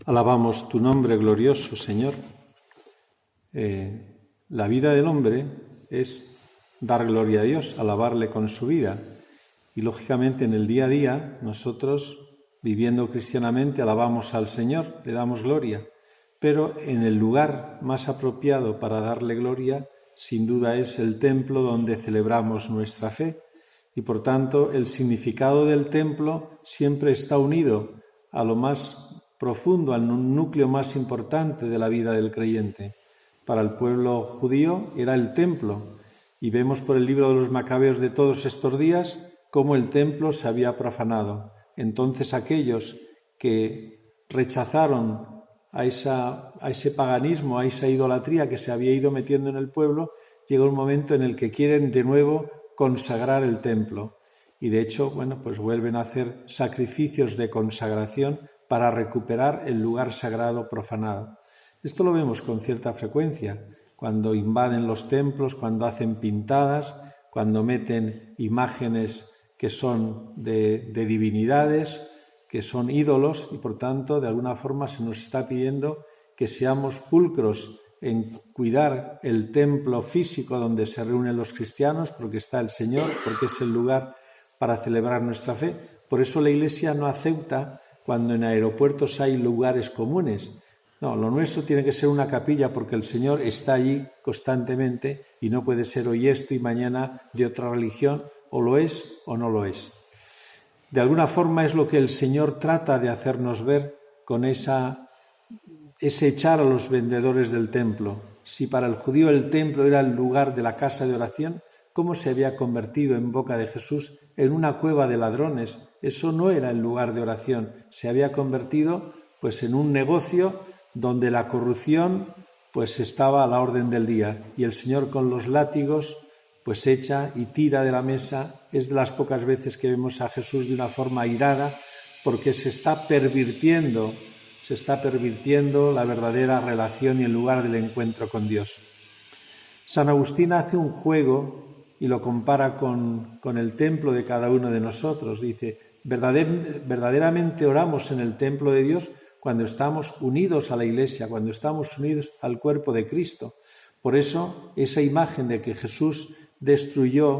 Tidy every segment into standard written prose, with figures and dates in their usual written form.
Alabamos tu nombre glorioso, Señor. La vida del hombre es dar gloria a Dios, alabarle con su vida. Y lógicamente en el día a día nosotros, viviendo cristianamente, alabamos al Señor, le damos gloria. Pero en el lugar más apropiado para darle gloria, sin duda es el templo donde celebramos nuestra fe. Y por tanto el significado del templo siempre está unido a lo más profundo, al núcleo más importante de la vida del creyente. Para el pueblo judío era el templo, y vemos por el libro de los Macabeos de todos estos días cómo el templo se había profanado. Entonces aquellos que rechazaron a ese paganismo, a esa idolatría que se había ido metiendo en el pueblo, llegó un momento en el que quieren de nuevo consagrar el templo. Y de hecho, pues vuelven a hacer sacrificios de consagración para recuperar el lugar sagrado profanado. Esto lo vemos con cierta frecuencia, cuando invaden los templos, cuando hacen pintadas, cuando meten imágenes que son de divinidades, que son ídolos, y por tanto, de alguna forma se nos está pidiendo que seamos pulcros en cuidar el templo físico donde se reúnen los cristianos, porque está el Señor, porque es el lugar para celebrar nuestra fe. Por eso la Iglesia no acepta cuando en aeropuertos hay lugares comunes. No, lo nuestro tiene que ser una capilla porque el Señor está allí constantemente y no puede ser hoy esto y mañana de otra religión, o lo es o no lo es. De alguna forma es lo que el Señor trata de hacernos ver con ese echar a los vendedores del templo. Si para el judío el templo era el lugar de la casa de oración, ¿cómo se había convertido en boca de Jesús en una cueva de ladrones? Eso no era el lugar de oración, se había convertido pues en un negocio donde la corrupción pues estaba a la orden del día, y el Señor con los látigos pues echa y tira de la mesa. Es de las pocas veces que vemos a Jesús de una forma airada, porque se está pervirtiendo la verdadera relación y el lugar del encuentro con Dios. San Agustín hace un juego y lo compara con el templo de cada uno de nosotros. Dice, verdaderamente oramos en el templo de Dios cuando estamos unidos a la Iglesia, cuando estamos unidos al cuerpo de Cristo. Por eso, esa imagen de que Jesús destruía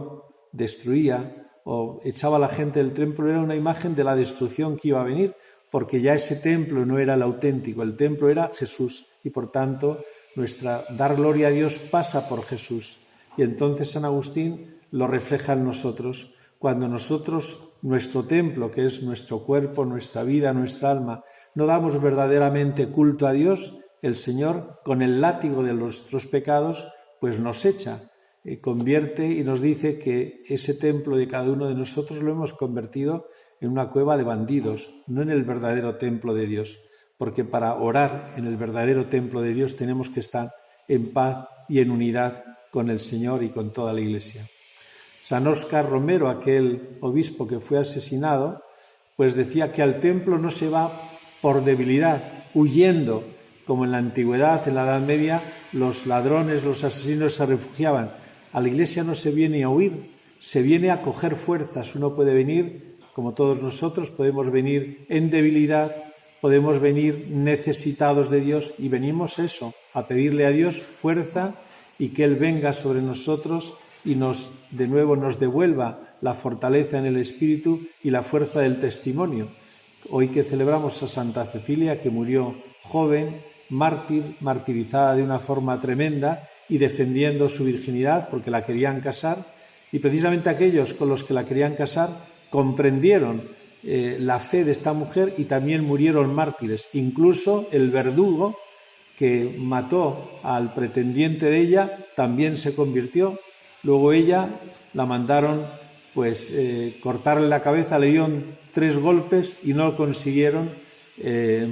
o echaba a la gente del templo era una imagen de la destrucción que iba a venir, porque ya ese templo no era el auténtico, el templo era Jesús, y por tanto dar gloria a Dios pasa por Jesús. Y entonces San Agustín lo refleja en nosotros. Cuando nosotros, nuestro templo, que es nuestro cuerpo, nuestra vida, nuestra alma, no damos verdaderamente culto a Dios, el Señor, con el látigo de nuestros pecados, pues nos echa, convierte y nos dice que ese templo de cada uno de nosotros lo hemos convertido en una cueva de bandidos, no en el verdadero templo de Dios, porque para orar en el verdadero templo de Dios tenemos que estar en paz y en unidad con el Señor y con toda la Iglesia. San Óscar Romero, aquel obispo que fue asesinado, pues decía que al templo no se va por debilidad, huyendo, como en la antigüedad, en la Edad Media, los ladrones, los asesinos se refugiaban. A la Iglesia no se viene a huir, se viene a coger fuerzas. Uno puede venir, como todos nosotros, podemos venir en debilidad, podemos venir necesitados de Dios, y venimos a pedirle a Dios fuerza y que Él venga sobre nosotros y de nuevo nos devuelva la fortaleza en el Espíritu y la fuerza del testimonio. Hoy que celebramos a Santa Cecilia, que murió joven, martirizada de una forma tremenda y defendiendo su virginidad porque la querían casar, y precisamente aquellos con los que la querían casar comprendieron la fe de esta mujer y también murieron mártires. Incluso el verdugo que mató al pretendiente de ella también se convirtió. Luego ella la mandaron cortarle la cabeza, le dieron 3 golpes y no consiguieron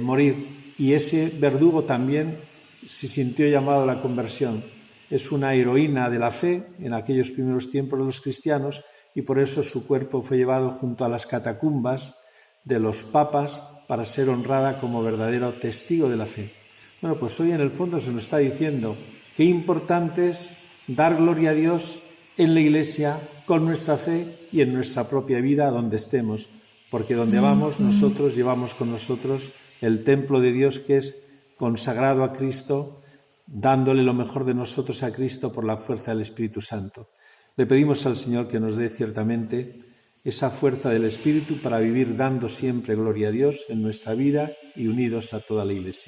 morir. Y ese verdugo también se sintió llamado a la conversión. Es una heroína de la fe en aquellos primeros tiempos de los cristianos, y por eso su cuerpo fue llevado junto a las catacumbas de los papas para ser honrada como verdadero testigo de la fe. Bueno, pues hoy en el fondo se nos está diciendo qué importante es dar gloria a Dios en la Iglesia, con nuestra fe y en nuestra propia vida donde estemos, porque donde vamos nosotros llevamos con nosotros el templo de Dios que es consagrado a Cristo, dándole lo mejor de nosotros a Cristo por la fuerza del Espíritu Santo. Le pedimos al Señor que nos dé ciertamente esa fuerza del Espíritu para vivir dando siempre gloria a Dios en nuestra vida y unidos a toda la Iglesia.